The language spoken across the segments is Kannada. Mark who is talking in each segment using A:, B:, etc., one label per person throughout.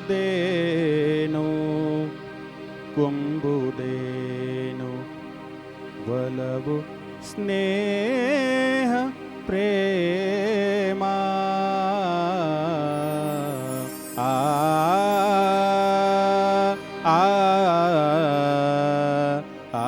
A: ಕೊಡುವುದೇನು ಕೊಂಬುದೇನು ಒಲವು ಸ್ನೇಹ ಪ್ರೇಮ ಆ ಆ ಆ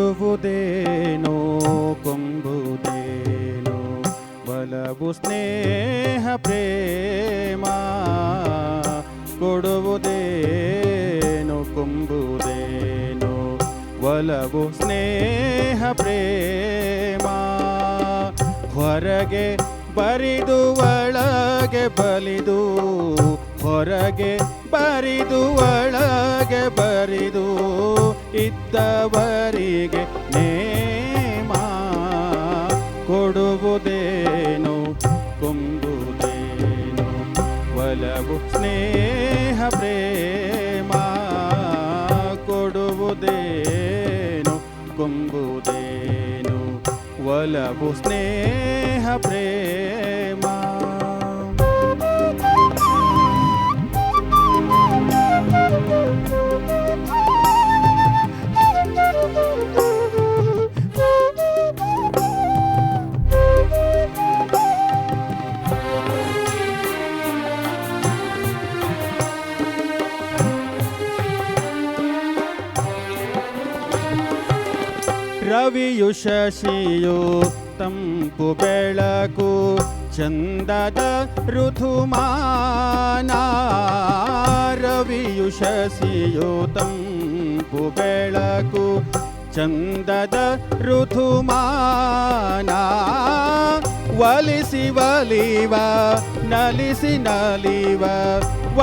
A: ಕೊಡುವುದೇನೋ ಕೊಂಬುದೇನೋ ಒಲವು ಸ್ನೇಹ ಪ್ರೇಮ ಕೊಡುವುದೇನೋ ಕೊಂಬುದೇನೋ ಒಲವು ಸ್ನೇಹ ಪ್ರೇಮ ಹೊರಗೆ ಬರಿದು ಒಳಗೆ ಬಲಿದು ಹೊರಗೆ ಬರಿದು ಒಳಗೆ ಬರಿದು ಇದ್ದವರಿಗೆ ನೇಮ ಕೊಡುವುದೇನು ಕೊಂಬುದೇನು ಒಲವು ಸ್ನೇಹ ಪ್ರೇಮ ಕೊಡುವುದೇನು ಕೊಂಬುದೇನು ಒಲವು ಸ್ನೇಹ ಪ್ರೇಮ ರವಿಯು ಶಶಿಯು ತಂಪು ಬೆಳಕು ಚಂದದ ಋತುಮಾನ ರವಿಯು ಶಶಿಯು ತಂಪು ಬೆಳಕು ಚಂದದ ಋತುಮಾನ ಒಲಿಸಿ ಒಲಿವ ನಲಿಸಿ ನಲಿವ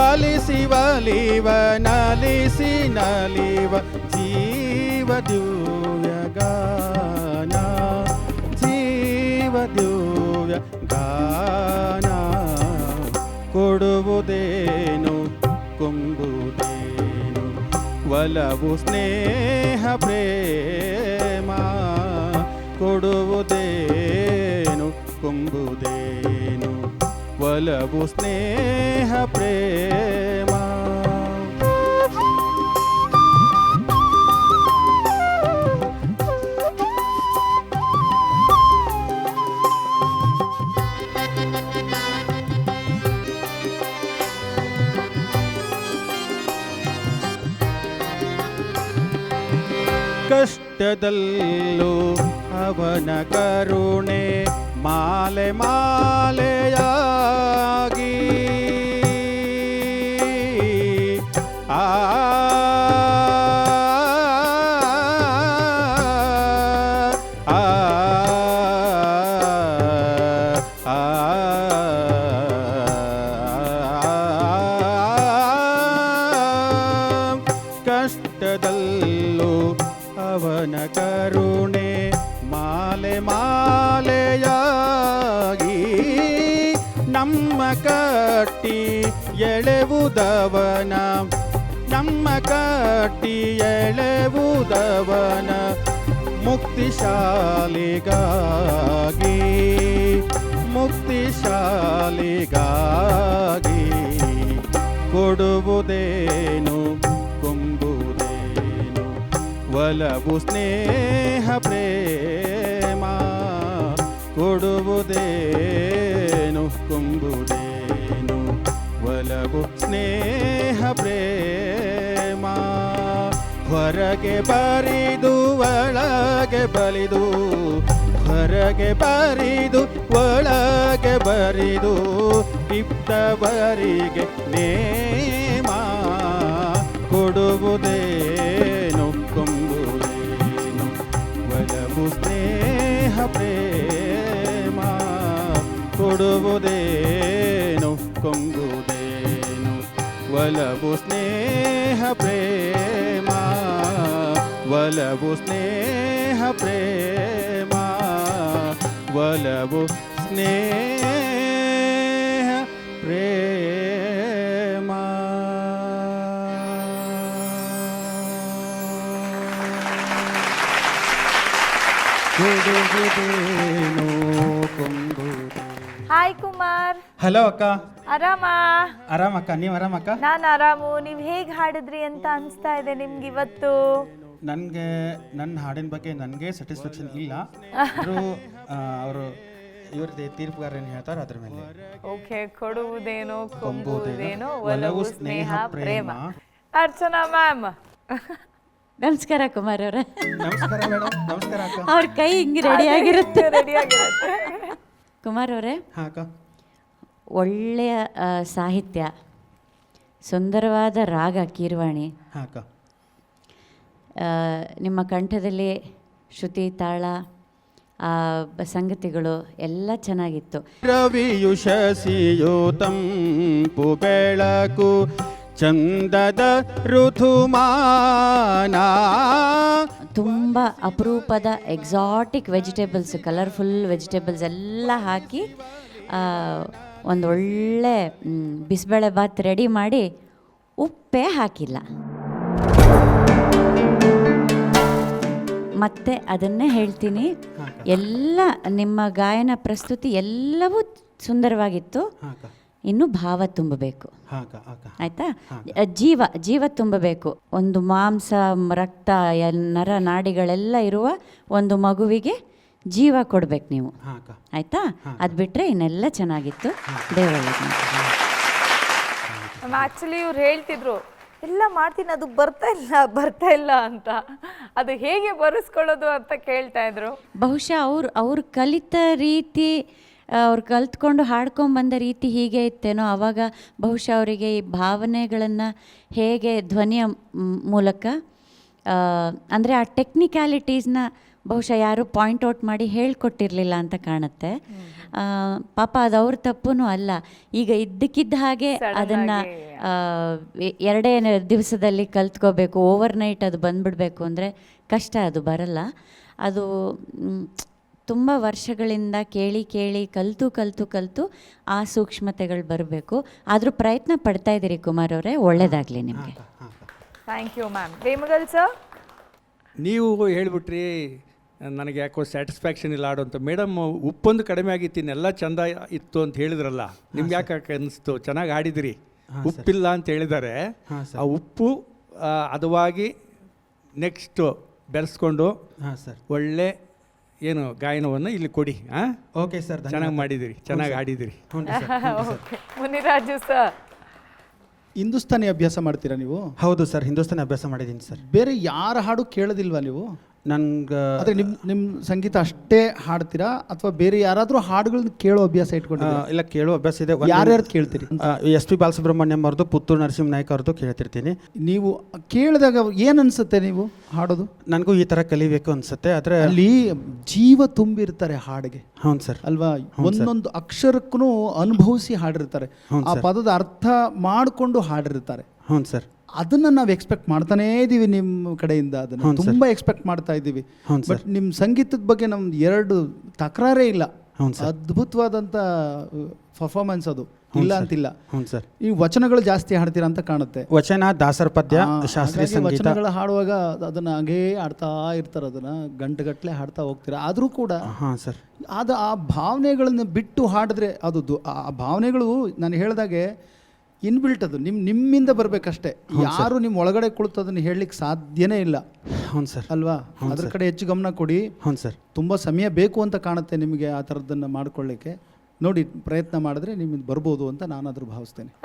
A: ಒಲಿಸಿ ಒಲಿವ ನಲಿಸಿ ನಲಿವ ಜೀವ ದಿವ್ಯ ಗಾನ ಜೀವ ದಿವ್ಯ ಗಾನ ಕೊಡುವುದೇನು ಕೊಂಬುದೇನು ಒಲವು ಸ್ನೇಹ ಪ್ರೇಮ ಕೊಡುವುದೇನು ಕೊಂಬುದೇನು ಒಲವು ಸ್ನೇಹ ಪ್ರೇಮ ಕಷ್ಟದಲ್ಲೂ ಅವನ ಕರುಣೆ ಮಾಲೆ ಮಾಲೆಯಾಗಿ ಆ ಕಷ್ಟದಲ್ಲೂ ಅವನ ಕರುಣೆ ಮಾಲೆ ಮಾಲೆಯಾಗಿ ನಮ್ಮ ಕಟ್ಟಿ ಎಳೆವುದವನ ನಮ್ಮ ಕಟ್ಟಿ ಎಳೆವುದವನ ಮುಕ್ತಿಶಾಲಿಗಾಗಿ ಮುಕ್ತಿಶಾಲಿಗಾಗಿ ಕೊಡುವುದೇನು ಕೊಂಬುದೇನು ಒಲವು ಸ್ನೇಹ ಪ್ರೇಮ ಕೊಡುವುದೇನು ಕೊಂಬುದೇನು ಒಲವು ಸ್ನೇಹ ಪ್ರೇಮ ಹೊರಗೆ ಬರಿದು ಒಳಗೆ ಬಲಿದು ಹೊರಗೆ ಬರಿದು ಒಳಗೆ ಬರಿದು ಇದ್ದವರಿಗೆ ನೇಮ ಕೊಡುವುದೇನು ಕೊಂಬುದೇನು ಒಲವು ಸ್ನೇಹ ಪ್ರೇಮ ಕೊಡುವುದೇನು ನೊಕ್ಕೊಂಬುದೇನು ಒಲವು ಸ್ನೇಹ ಪ್ರೇಮ ಒಲವು ಸ್ನೇಹ ಪ್ರೇಮ ಒಲವು ಸ್ನೇಹ ಪ್ರೇಮ. ಗುಡುಗುದೇನೋ ಕೊಂಬುದೇ.
B: ಹಾಯ್ ಕುಮಾರ್,
A: ಹಲೋ ಅಕ್ಕ.
B: ಆರಾಮಾ?
A: ಆರಾಮಕ್ಕ, ನೀವು ಆರಾಮಕ್ಕ?
B: ನಾನು ಆರಾಮು. ನೀವು ಹೇಗೆ ಹಾಡಿದ್ರಿ ಅಂತ ಅನಿಸ್ತಾ ಇದೆ ನಿಮ್ಗೆ ಇವತ್ತು?
A: ನನಗೆ ನನ್ನ ಹಾಡಿನ ಬಗ್ಗೆ ನನಗೆ ಸ್ಯಾಟಿಸ್ಫ್ಯಾಕ್ಷನ್ ಇಲ್ಲ. ಅವರು ಇವ್ರದ್ದು ತೀರ್ಪುಗಾರ ಏನು ಹೇಳ್ತಾರೆ ಅದ್ರ ಮೇಲೆ.
B: ಓಕೆ, ಕೊಡುವುದೇನೋ ಕೊಂಬುವುದೇನೋ ಒಲವು ಸ್ನೇಹ ಪ್ರೇಮ. ಅರ್ಚನಾ ಮ್ಯಾಮ್.
C: ನಮಸ್ಕಾರ ಕುಮಾರ್ ಅವರೇ.
A: ನಮಸ್ಕಾರ ಮೇಡಮ್. ನಮಸ್ಕಾರ ಅಕ್ಕ.
C: ಅವ್ರ ಕೈ ಹಿಂಗೆ ರೆಡಿಯಾಗಿರುತ್ತೆ.
B: ರೆಡಿಯಾಗಿರುತ್ತೆ.
C: ಕುಮಾರ್ ಅವರೇ,
A: ಹಾಂ ಅಕ್ಕ.
C: ಒಳ್ಳೆಯ ಸಾಹಿತ್ಯ, ಸುಂದರವಾದ ರಾಗ ಕೀರ್ವಾಣಿ,
A: ಹಾಂ ಅಕ್ಕ.
C: ನಿಮ್ಮ ಕಂಠದಲ್ಲಿ ಶ್ರುತಿ ತಾಳ ಸಂಗತಿಗಳು ಎಲ್ಲ ಚೆನ್ನಾಗಿತ್ತು.
A: ರವಿಯು ಶಶಿಯು ತಂಪು ಬೆಳಕು ಚಂದದ ಋತುಮಾನ.
C: ತುಂಬ ಅಪರೂಪದ ಎಕ್ಸಾಟಿಕ್ ವೆಜಿಟೇಬಲ್ಸ್, ಕಲರ್ಫುಲ್ ವೆಜಿಟೇಬಲ್ಸ್ ಎಲ್ಲ ಹಾಕಿ ಒಂದೊಳ್ಳೆ ಬಿಸಿಬೇಳೆ ಬಾತ್ ರೆಡಿ ಮಾಡಿ ಉಪ್ಪೇ ಹಾಕಿಲ್ಲ. ಮತ್ತೆ ಅದನ್ನೇ ಹೇಳ್ತೀನಿ, ಎಲ್ಲ ನಿಮ್ಮ ಗಾಯನ ಪ್ರಸ್ತುತಿ ಎಲ್ಲವೂ ಸುಂದರವಾಗಿತ್ತು. ಇನ್ನು ಭಾವ ತುಂಬಬೇಕು, ಆಯಿತಾ? ಜೀವ ತುಂಬಬೇಕು. ಒಂದು ಮಾಂಸ, ರಕ್ತ, ನರ ನಾಡಿಗಳೆಲ್ಲ ಇರುವ ಒಂದು ಮಗುವಿಗೆ ಜೀವ ಕೊಡ್ಬೇಕು ನೀವು, ಆಯಿತಾ? ಅದು ಬಿಟ್ಟರೆ ಇನ್ನೆಲ್ಲ ಚೆನ್ನಾಗಿತ್ತು. ದೇವರಿಗೆ
B: ಆ್ಯಕ್ಚುಲಿ ಇವ್ರು ಹೇಳ್ತಿದ್ರು ಎಲ್ಲ ಮಾಡ್ತೀನಿ, ಅದು ಬರ್ತಾ ಇಲ್ಲ ಅಂತ. ಅದು ಹೇಗೆ ಬರೆಸ್ಕೊಳ್ಳೋದು ಅಂತ ಕೇಳ್ತಾ ಇದ್ರು.
C: ಬಹುಶಃ ಅವ್ರು ಕಲಿತ ರೀತಿ, ಅವ್ರು ಕಲ್ತ್ಕೊಂಡು ಹಾಡ್ಕೊಂಬಂದ ರೀತಿ ಹೀಗೆ ಇತ್ತೇನೋ. ಆವಾಗ ಬಹುಶಃ ಅವರಿಗೆ ಈ ಭಾವನೆಗಳನ್ನು ಹೇಗೆ ಧ್ವನಿಯ ಮೂಲಕ, ಅಂದರೆ ಆ ಟೆಕ್ನಿಕ್ಯಾಲಿಟೀಸ್ನ ಬಹುಶಃ ಯಾರು ಪಾಯಿಂಟ್ ಔಟ್ ಮಾಡಿ ಹೇಳ್ಕೊಟ್ಟಿರಲಿಲ್ಲ ಅಂತ ಕಾಣುತ್ತೆ. ಪಾಪ ಅದು ಅವ್ರ ತಪ್ಪೂ ಅಲ್ಲ. ಈಗ ಇದ್ದಕ್ಕಿದ್ದ ಹಾಗೆ ಅದನ್ನು 2 ದಿವಸದಲ್ಲಿ ಕಲ್ತ್ಕೋಬೇಕು, ಓವರ್ ನೈಟ್ ಅದು ಬಂದುಬಿಡಬೇಕು ಅಂದರೆ ಕಷ್ಟ, ಅದು ಬರಲ್ಲ. ಅದು ತುಂಬ ವರ್ಷಗಳಿಂದ ಕೇಳಿ ಕಲಿತು ಆ ಸೂಕ್ಷ್ಮತೆಗಳು ಬರಬೇಕು. ಆದರೂ ಪ್ರಯತ್ನ ಪಡ್ತಾ ಇದ್ದೀರಿ ಕುಮಾರ್ ಅವರೇ, ಒಳ್ಳೆಯದಾಗಲಿ ನಿಮಗೆ.
B: Thank you ma'am. Vemagal sir,
D: ನೀವು ಹೇಳಿಬಿಟ್ರಿ ನನಗೆ ಯಾಕೋ ಸ್ಯಾಟಿಸ್ಫ್ಯಾಕ್ಷನ್ ಇಲ್ಲ ಆಡು ಅಂತ. ಮೇಡಮ್, ಉಪ್ಪೊಂದು ಕಡಿಮೆ ಆಗಿತ್ತು, ಇನ್ನೆಲ್ಲ ಚೆಂದ ಇತ್ತು ಅಂತ ಹೇಳಿದ್ರಲ್ಲ, ನಿಮ್ಗೆ ಯಾಕೆ ಅನ್ನಿಸ್ತು? ಚೆನ್ನಾಗಿ ಹಾಡಿದಿರಿ, ಉಪ್ಪಿಲ್ಲ ಅಂತ ಹೇಳಿದ್ದಾರೆ. ಆ ಉಪ್ಪು ಹದವಾಗಿ ನೆಕ್ಸ್ಟ್ ಬೆರೆಸ್ಕೊಂಡು ಒಳ್ಳೆ ಏನು ಗಾಯನವನ್ನು ಇಲ್ಲಿ ಕೊಡಿ.
A: ಓಕೆ ಸರ್,
D: ಚೆನ್ನಾಗಿ ಮಾಡಿದಿರಿ, ಚೆನ್ನಾಗಿ ಹಾಡಿದಿರಿ.
B: ಮುನಿರಾಜು ಸರ್,
E: ಹಿಂದೂಸ್ತಾನಿ ಅಭ್ಯಾಸ ಮಾಡ್ತೀರಾ ನೀವು?
A: ಹೌದು ಸರ್, ಹಿಂದೂಸ್ತಾನಿ ಅಭ್ಯಾಸ ಮಾಡಿದ್ದೀನಿ ಸರ್.
E: ಬೇರೆ ಯಾರ ಹಾಡು ಕೇಳೋದಿಲ್ವಾ ನೀವು?
A: ನನ್ಗೆ
E: ಅದೇ ನಿಮ್ಮ ಸಂಗೀತ ಅಷ್ಟೇ ಹಾಡ್ತೀರಾ ಅಥವಾ ಬೇರೆ ಯಾರಾದರೂ ಹಾಡುಗಳನ್ನ ಕೇಳೋ ಅಭ್ಯಾಸ ಇಟ್ಕೊಂಡಿದ್ದೀರಾ?
A: ಇಲ್ಲ, ಕೇಳೋ ಅಭ್ಯಾಸ ಇದೆ.
E: ಯಾರ್ಯಾರು ಕೇಳ್ತೀರಿ?
A: SP ಬಾಲಸುಬ್ರಹ್ಮಣ್ಯಂ ಅವ್ರದ್ದು, ಪುತ್ತೂರು ನರಸಿಂಹ ನಾಯ್ಕ ಅವ್ರದ್ದು ಕೇಳ್ತಿರ್ತೀನಿ.
E: ನೀವು ಕೇಳಿದಾಗ ಏನು ಅನಿಸುತ್ತೆ ನೀವು ಹಾಡೋದು?
A: ನನಗೂ ಈ ಥರ ಕಲಿಬೇಕು ಅನಿಸುತ್ತೆ. ಆದರೆ
E: ಅಲ್ಲಿ ಜೀವ ತುಂಬಿರ್ತಾರೆ ಹಾಡಿಗೆ.
A: ಹೌದು ಸರ್
E: ಅಲ್ವಾ? ಒಂದೊಂದು ಅಕ್ಷರಕ್ಕೂ ಅನುಭವಿಸಿ ಹಾಡಿರ್ತಾರೆ, ಆ ಪದದ ಅರ್ಥ ಮಾಡಿಕೊಂಡು ಹಾಡಿರ್ತಾರೆ.
A: ಹೌದು ಸರ್,
E: ಅದನ್ನ ನಾವು ಎಕ್ಸ್ಪೆಕ್ಟ್ ಮಾಡ್ತಾನೇ ಇದೀವಿ ನಿಮ್ಮ ಕಡೆಯಿಂದ. ಅದನ್ನ ತುಂಬಾ ಎಕ್ಸ್ಪೆಕ್ಟ್ ಮಾಡ್ತಾ ಇದ್ದೀವಿ. ಬಟ್ ನಿಮ್ಮ ಸಂಗೀತದ ಬಗ್ಗೆ ನಮ್ದು 2 ತಕರಾರೇ ಇಲ್ಲ. ಅದ್ಭುತವಾದಂಥ ಪರ್ಫಾರ್ಮೆನ್ಸ್ ಅದು, ಇಲ್ಲ ಅಂತಿಲ್ಲ. ಈ ವಚನಗಳು ಜಾಸ್ತಿ ಹಾಡ್ತೀರಾ ಅಂತ ಕಾಣುತ್ತೆ.
A: ವಚನ, ದಾಸರ ಪದ್ಯ, ಶಾಸ್ತ್ರೀಯ ಸಂಗೀತ.
E: ವಚನಗಳು ಹಾಡುವಾಗ ಅದನ್ನ ಹಾಗೇ ಹಾಡ್ತಾ ಇರ್ತಾರೆ, ಅದನ್ನ ಗಂಟೆಗಟ್ಟಲೆ ಹಾಡ್ತಾ ಹೋಗ್ತೀರಾ. ಆದರೂ ಕೂಡ
A: ಸರ್
E: ಅದು ಆ ಭಾವನೆಗಳನ್ನ ಬಿಟ್ಟು ಹಾಡಿದ್ರೆ ಅದು ಆ ಭಾವನೆಗಳು ನಾನು ಹೇಳಿದಾಗೆ ಇನ್ಬಿಲ್ಟ್, ಅದು ನಿಮ್ಮಿಂದ ಬರಬೇಕಷ್ಟೇ. ಯಾರು ನಿಮ್ಮ ಒಳಗಡೆ ಕುಳಿತು ಅದನ್ನು ಹೇಳಲಿಕ್ಕೆ ಸಾಧ್ಯನೇ ಇಲ್ಲ.
A: ಹೌದು ಸರ್,
E: ಅಲ್ವಾ? ಅದ್ರ ಕಡೆ ಹೆಚ್ಚು ಗಮನ ಕೊಡಿ.
A: ಹೌದು ಸರ್,
E: ತುಂಬ ಸಮಯ ಬೇಕು ಅಂತ ಕಾಣುತ್ತೆ ನಿಮಗೆ ಆ ಥರದ್ದನ್ನು ಮಾಡ್ಕೊಳ್ಳಿಕ್ಕೆ. ನೋಡಿ, ಪ್ರಯತ್ನ ಮಾಡಿದ್ರೆ ನಿಮ್ಮಿಂದ ಬರ್ಬೋದು ಅಂತ ನಾನಾದರೂ ಭಾವಿಸ್ತೇನೆ.